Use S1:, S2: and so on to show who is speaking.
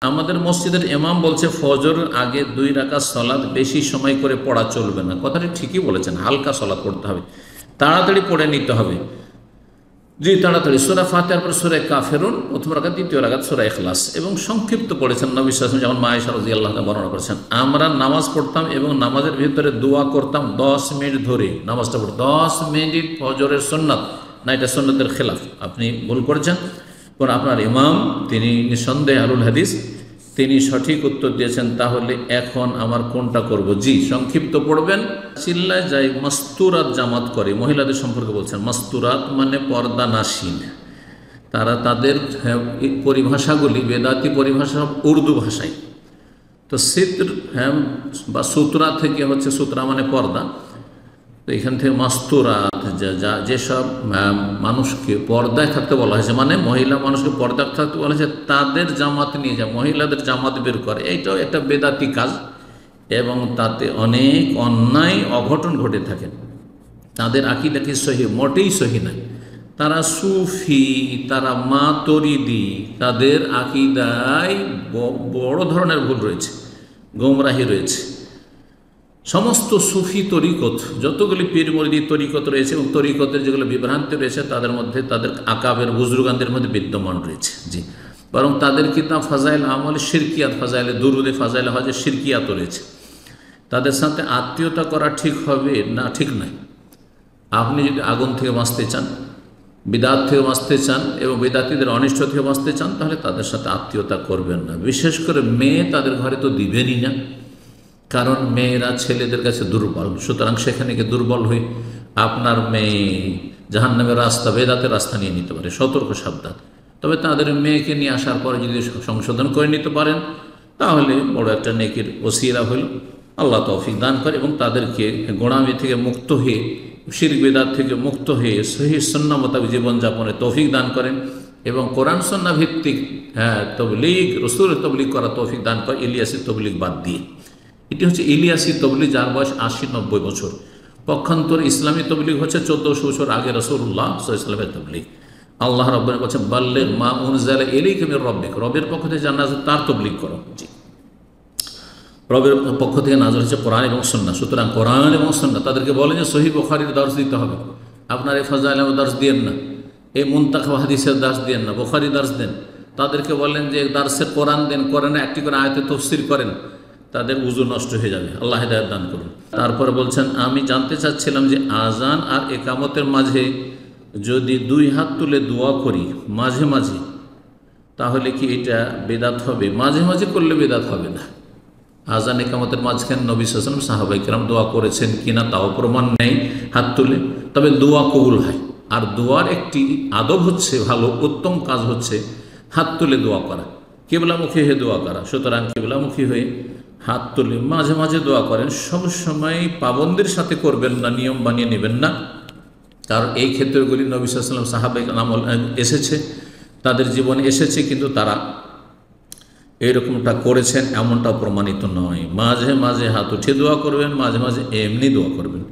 S1: আমাদের মসজিদের ইমাম বলছে ফজর আগে 2 রাকাত সালাত বেশি সময় করে পড়া চলবে না। কথাটি ঠিকই বলেছেন, হালকা সালাত পড়তে হবে, তাড়াতাড়ি পড়ে নিতে হবে। জি, তাড়াতাড়ি সূরা ফাতিহার পর সূরা কাফিরুন প্রথম রাকাত, দ্বিতীয় রাকাত সূরা ইখলাস, এবং সংক্ষিপ্ত পড়েছেন নবী সাল্লাল্লাহু আলাইহি ওয়াসাল্লাম। যেমন মা আয়েশা রাদিয়াল্লাহু আনহা বর্ণনা করেছেন, আমরা নামাজ পড়তাম এবং নামাজের ভিতরে দোয়া করতাম 10 মিনিট ধরে। নামাজটা পড়ে 10 মিনিট ফজরের সুন্নাত না, এটা সুন্নাতের খেলাফ, আপনি ভুল করেছেন। কারণ আপনার ইমাম তিনি নিঃসন্দেহে আহলুল হাদিস, তিনি সঠিক উত্তর দিয়েছেন। তাহলে এখন আমার কোনটা করব? জি, সংক্ষিপ্ত পড়বেন। চিল্লায় যাই মাস্তুরাত জামাত করে, মহিলাদের সম্পর্কে বলছেন। মাস্তুরাত মানে পর্দা নাসিন। তারা তাদের পরিভাষাগুলি বেদাতি পরিভাষা উর্দু ভাষায়। তো সিত্র বা সুতরা থেকে হচ্ছে, সুতরা মানে পর্দা, তো এখান থেকে মাস্তুরাত যেসব মানুষকে পর্দায় থাকতে বলা হয়েছে, মানে মহিলা মানুষকে পর্দায় থাকতে বলা হয়েছে, তাদের জামাত নিয়ে যায়, মহিলাদের জামাত বের করে। এইটাও একটা বেদাতি কাজ এবং তাতে অনেক অন্যায় অঘটন ঘটে থাকে। তাদের আকীদা কি সহি? মোটেই সহি নয়। তারা সুফি, তারা মাতুরিদি, তাদের আকীদায় বড় ধরনের ভুল রয়েছে, গোমরাহি রয়েছে। সমস্ত সুফি তরিকত, যতগুলি পীর মুরিদি তরিকত রয়েছে এবং তরিকতের যেগুলো বিভ্রান্তি রয়েছে, তাদের মধ্যে তাদের আকাবের বুজুর্গানদের মধ্যে বিদ্যমান রয়েছে। জি, বরং তাদের কিতাব ফাজাইল আমলে শিরকিয়াত, ফাজাইলে দুরুদে, ফাজাইলে হজে শিরকিয়াতও রয়েছে। তাদের সাথে আত্মীয়তা করা ঠিক হবে না? ঠিক নয়। আপনি যদি আগুন থেকে বাঁচতে চান, বিদাত থেকে বাঁচতে চান এবং বিদাতিদের অনিষ্ট থেকে বাঁচতে চান, তাহলে তাদের সাথে আত্মীয়তা করবেন না। বিশেষ করে মেয়ে তাদের ঘরে তো দিবেনই না, কারণ মেয়েরা ছেলেদের কাছে দুর্বল। সুতরাং সেখানে গিয়ে দুর্বল হয়ে আপনার মেয়ে জাহান্নামের রাস্তা, বেদাতের রাস্তা নিয়ে নিতে পারে। সতর্ক, সাবধান। তবে তাদের মেয়েকে নিয়ে আসার পরে যদি সংশোধন করে নিতে পারেন, তাহলে বড় একটা নেকির ওসিলা হইল। আল্লাহ তৌফিক দান করে এবং তাদেরকে গোঁড়ামি থেকে মুক্ত হয়ে, শিরক বিদআত থেকে মুক্ত হয়ে সহিহ সুন্নাহ মোতাবেক জীবনযাপনে তৌফিক দান করেন এবং কোরআন সুন্নাহ ভিত্তিক তবলিগ, রাসূলের তবলিগ করা তৌফিক দান করে, ইলিয়াসি তবলিগ বাদ দিয়ে। এটি হচ্ছে ইলিয়াসি তবলিগ, যার বয়স 80-90 বছর। পক্ষান্তর ইসলামী তবলিগ হচ্ছে 1400 বছর আগে রাসূলুল্লাহ সাল্লাল্লাহু আলাইহি ওয়াসাল্লামের তবলিগ। আল্লাহ রাব্বুল বলছেন, বাল্লিগ মা উনজিলা ইলাইকা মির রাব্বিক, রবের পক্ষ থেকে যা নাযিল তার তবলিগ করো। জি, রবের পক্ষ থেকে নাযিল হচ্ছে কোরআন এবং সুন্নাহ। সুতরাং কোরআন এবং সুন্নাহ, তাদেরকে বলেন যে সহিহ বুখারীর দর্স দিতে হবে। আপনার এই ফাজাইলের দর্স দিয়েন না, এই মুনতাখাব হাদিসের দর্স দিয়েন না, বুখারী দর্স দেন। তাদেরকে বলেন যে দর্সে কোরআন দেন, কোরআনে একটি করে আয়াতে তাফসীর করেন। তাদের উযু নষ্ট হয়ে যাবে। আল্লাহ হিদায়াত দান করুন। তারপরে বলছেন, আমি জানতে চাচ্ছিলাম যে আজান আর একামতের মাঝে যদি 2 হাত তুলে দোয়া করি মাঝে মাঝে, তাহলে কি এটা বেদাত হবে? মাঝে মাঝে করলে বেদাত হবে না। আজান একামতের মাঝখানে নবী সাল্লাল্লাহু আলাইহি ওয়াসাল্লাম, সাহাবায়ে কেরাম দোয়া করেছেন কিনা তাও প্রমাণ নেই হাত তুলে, তবে দোয়া কবুল হয়। আর দোয়ার একটি আদব হচ্ছে, ভালো উত্তম কাজ হচ্ছে হাত তুলে দোয়া করা, কিবলামুখী হয়ে দোয়া করা। সুতরাং কিবলামুখী হয়ে হাত তুলে মাঝে মাঝে দোয়া করেন, সবসময় পাবন্দির সাথে করবেন না, নিয়ম বানিয়ে নেবেন না। কারণ এই ক্ষেত্রগুলি নবী সাল্লাল্লাহু আলাইহি ওয়াসাল্লাম, সাহাবায়ে কেরাম এসেছে, তাদের জীবনে এসেছে, কিন্তু তারা এইরকমটা করেছেন এমনটা প্রমাণিত নয়। মাঝে মাঝে হাত উঠিয়ে দোয়া করবেন, মাঝে মাঝে এমনি দোয়া করবেন।